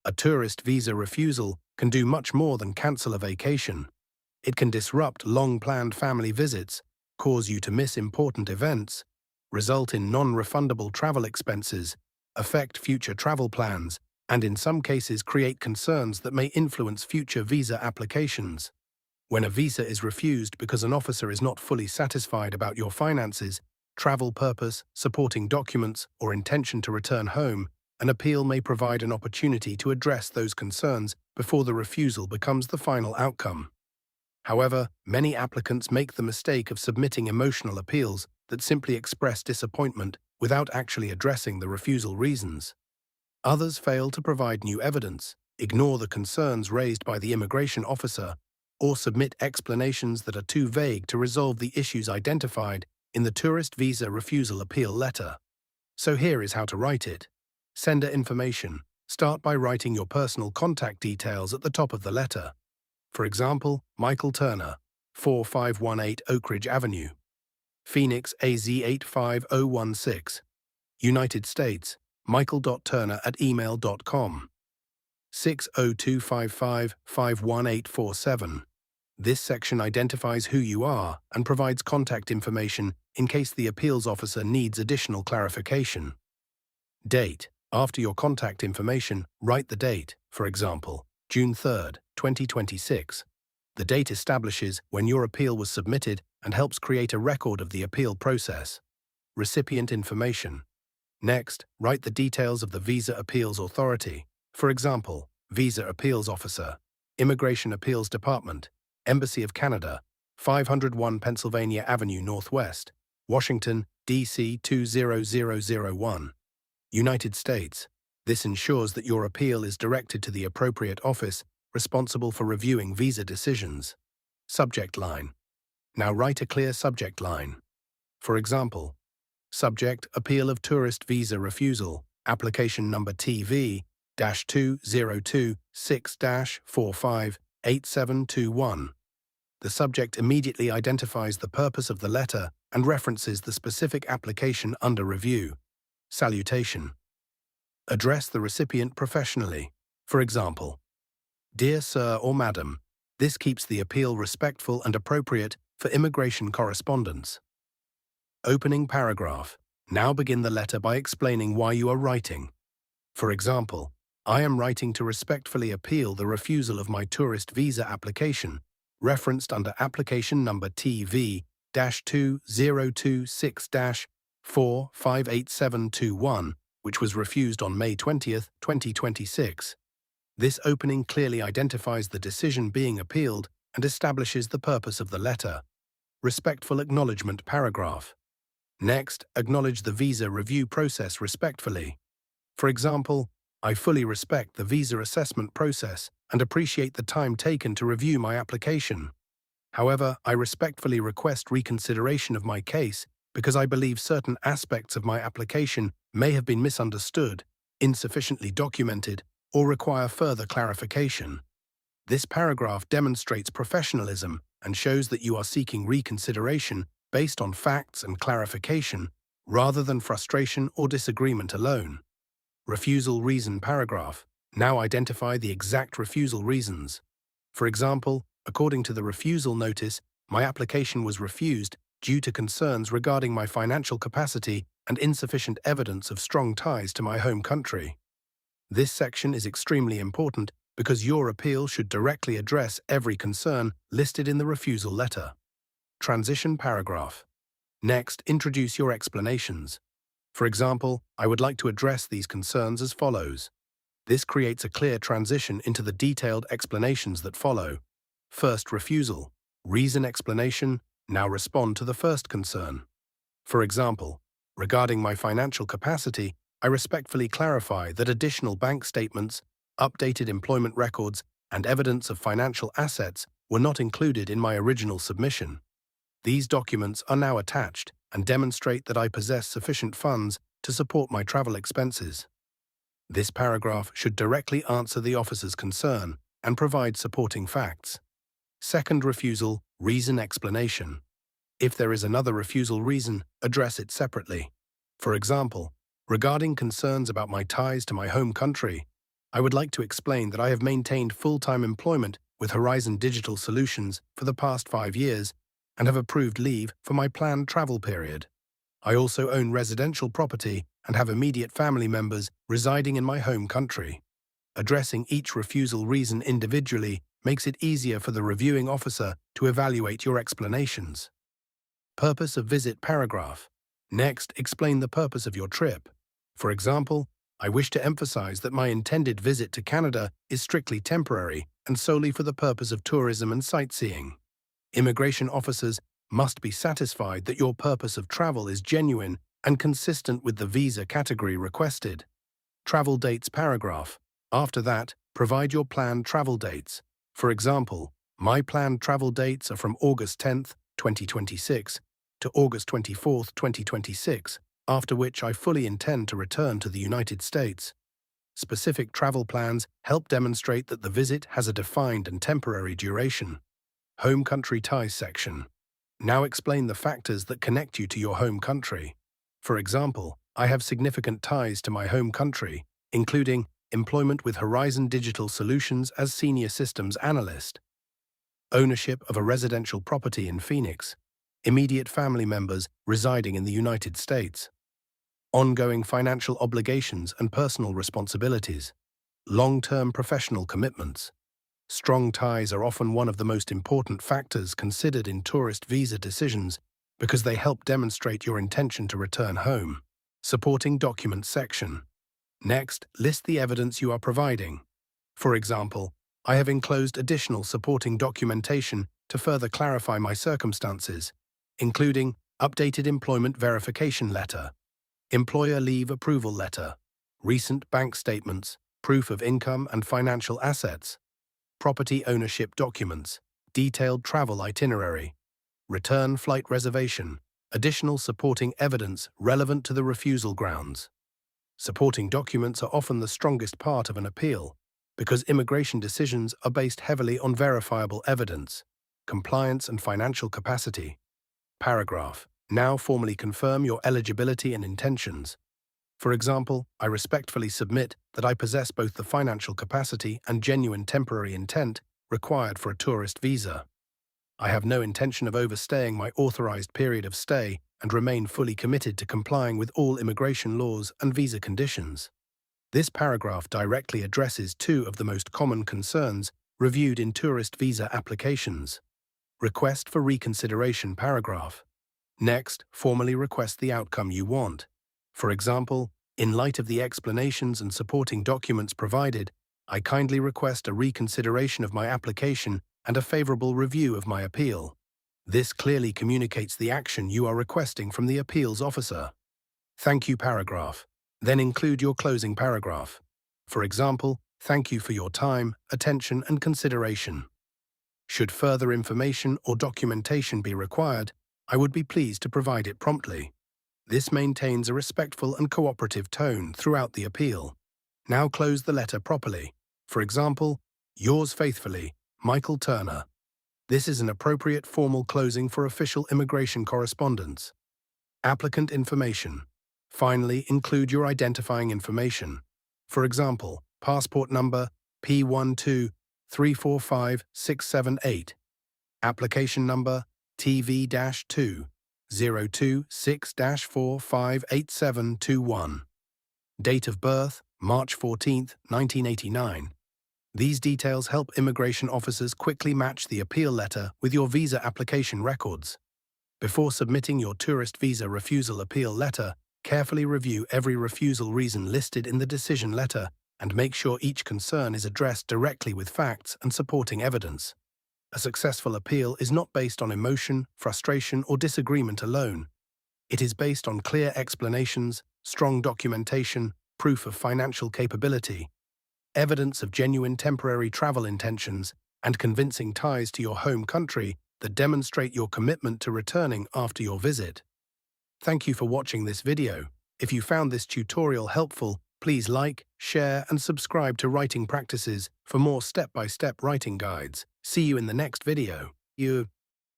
A tourist visa refusal can do much more than cancel a vacation. It can disrupt long-planned family visits, cause you to miss important events, result in non-refundable travel expenses, affect future travel plans, and in some cases create concerns that may influence future visa applications. When a visa is refused because an officer is not fully satisfied about your finances, travel purpose, supporting documents, or intention to return home, an appeal may provide an opportunity to address those concerns before the refusal becomes the final outcome. However, many applicants make the mistake of submitting emotional appeals that simply express disappointment without actually addressing the refusal reasons. Others fail to provide new evidence, ignore the concerns raised by the immigration officer, or submit explanations that are too vague to resolve the issues identified in the tourist visa refusal appeal letter. So here is how to write it. Sender information. Start by writing your personal contact details at the top of the letter. For example, Michael Turner, 4518 Oak Ridge Avenue, Phoenix, AZ 85016, United States, michael.turner@email.com, 60255-51847. This section identifies who you are and provides contact information in case the appeals officer needs additional clarification. Date. After your contact information, write the date, for example, June 3, 2026. The date establishes when your appeal was submitted and helps create a record of the appeal process. Recipient information. Next, write the details of the Visa Appeals Authority, for example, Visa Appeals Officer, Immigration Appeals Department, Embassy of Canada, 501 Pennsylvania Avenue Northwest, Washington, D.C. 20001. United States. This ensures that your appeal is directed to the appropriate office responsible for reviewing visa decisions. Subject line. Now write a clear subject line. For example, Subject: Appeal of Tourist Visa Refusal, Application Number TV-2026-458721. The subject immediately identifies the purpose of the letter and references the specific application under review. Salutation. Address the recipient professionally. For example, Dear Sir or Madam, this keeps the appeal respectful and appropriate for immigration correspondence. Opening paragraph. Now begin the letter by explaining why you are writing. For example, I am writing to respectfully appeal the refusal of my tourist visa application, referenced under application number TV-2026-458721, which was refused on May 20, 2026. This opening clearly identifies the decision being appealed and establishes the purpose of the letter. Respectful acknowledgement paragraph. Next, acknowledge the visa review process respectfully. For example, I fully respect the visa assessment process and appreciate the time taken to review my application. However, I respectfully request reconsideration of my case because I believe certain aspects of my application may have been misunderstood, insufficiently documented, or require further clarification. This paragraph demonstrates professionalism and shows that you are seeking reconsideration based on facts and clarification, rather than frustration or disagreement alone. Refusal reason paragraph. Now identify the exact refusal reasons. For example, according to the refusal notice, my application was refused due to concerns regarding my financial capacity and insufficient evidence of strong ties to my home country. This section is extremely important because your appeal should directly address every concern listed in the refusal letter. Transition paragraph. Next, introduce your explanations. For example, I would like to address these concerns as follows. This creates a clear transition into the detailed explanations that follow. First, refusal. Reason explanation. Now respond to the first concern. For example, regarding my financial capacity, I respectfully clarify that additional bank statements, updated employment records, and evidence of financial assets were not included in my original submission. These documents are now attached and demonstrate that I possess sufficient funds to support my travel expenses. This paragraph should directly answer the officer's concern and provide supporting facts. Second, refusal, reason explanation. If there is another refusal reason, address it separately. For example, regarding concerns about my ties to my home country, I would like to explain that I have maintained full-time employment with Horizon Digital Solutions for the past 5 years and have approved leave for my planned travel period. I also own residential property and have immediate family members residing in my home country. Addressing each refusal reason individually makes it easier for the reviewing officer to evaluate your explanations. Purpose of visit paragraph. Next, explain the purpose of your trip. For example, I wish to emphasize that my intended visit to Canada is strictly temporary and solely for the purpose of tourism and sightseeing. Immigration officers must be satisfied that your purpose of travel is genuine and consistent with the visa category requested. Travel dates paragraph. After that, provide your planned travel dates. For example, my planned travel dates are from August 10th, 2026 to August 24th, 2026, after which I fully intend to return to the United States. Specific travel plans help demonstrate that the visit has a defined and temporary duration. Home country ties section. Now explain the factors that connect you to your home country. For example, I have significant ties to my home country, including employment with Horizon Digital Solutions as Senior Systems Analyst, ownership of a residential property in Phoenix, immediate family members residing in the United States, ongoing financial obligations and personal responsibilities, long-term professional commitments. Strong ties are often one of the most important factors considered in tourist visa decisions because they help demonstrate your intention to return home. Supporting documents section. Next, list the evidence you are providing. For example, I have enclosed additional supporting documentation to further clarify my circumstances, including updated employment verification letter, employer leave approval letter, recent bank statements, proof of income and financial assets, property ownership documents, detailed travel itinerary, return flight reservation, additional supporting evidence relevant to the refusal grounds. Supporting documents are often the strongest part of an appeal because immigration decisions are based heavily on verifiable evidence, compliance and financial capacity. Paragraph. Now formally confirm your eligibility and intentions. For example, I respectfully submit that I possess both the financial capacity and genuine temporary intent required for a tourist visa. I have no intention of overstaying my authorized period of stay and remain fully committed to complying with all immigration laws and visa conditions. This paragraph directly addresses two of the most common concerns reviewed in tourist visa applications. Request for reconsideration paragraph. Next, formally request the outcome you want. For example, in light of the explanations and supporting documents provided, I kindly request a reconsideration of my application and a favorable review of my appeal. This clearly communicates the action you are requesting from the appeals officer. Thank you paragraph. Then include your closing paragraph. For example, thank you for your time, attention, and consideration. Should further information or documentation be required, I would be pleased to provide it promptly. This maintains a respectful and cooperative tone throughout the appeal. Now close the letter properly. For example, yours faithfully, Michael Turner. This is an appropriate formal closing for official immigration correspondence. Applicant information. Finally, include your identifying information. For example, passport number P12345-678, application number TV-2 026-458721, date of birth March 14, 1989. These details help immigration officers quickly match the appeal letter with your visa application records. Before submitting your tourist visa refusal appeal letter, carefully review every refusal reason listed in the decision letter and make sure each concern is addressed directly with facts and supporting evidence. A successful appeal is not based on emotion, frustration, or disagreement alone. It is based on clear explanations, strong documentation, proof of financial capability, evidence of genuine temporary travel intentions, and convincing ties to your home country that demonstrate your commitment to returning after your visit. Thank you for watching this video. If you found this tutorial helpful, please like, share, and subscribe to Writing Practices for more step-by-step writing guides. See you in the next video.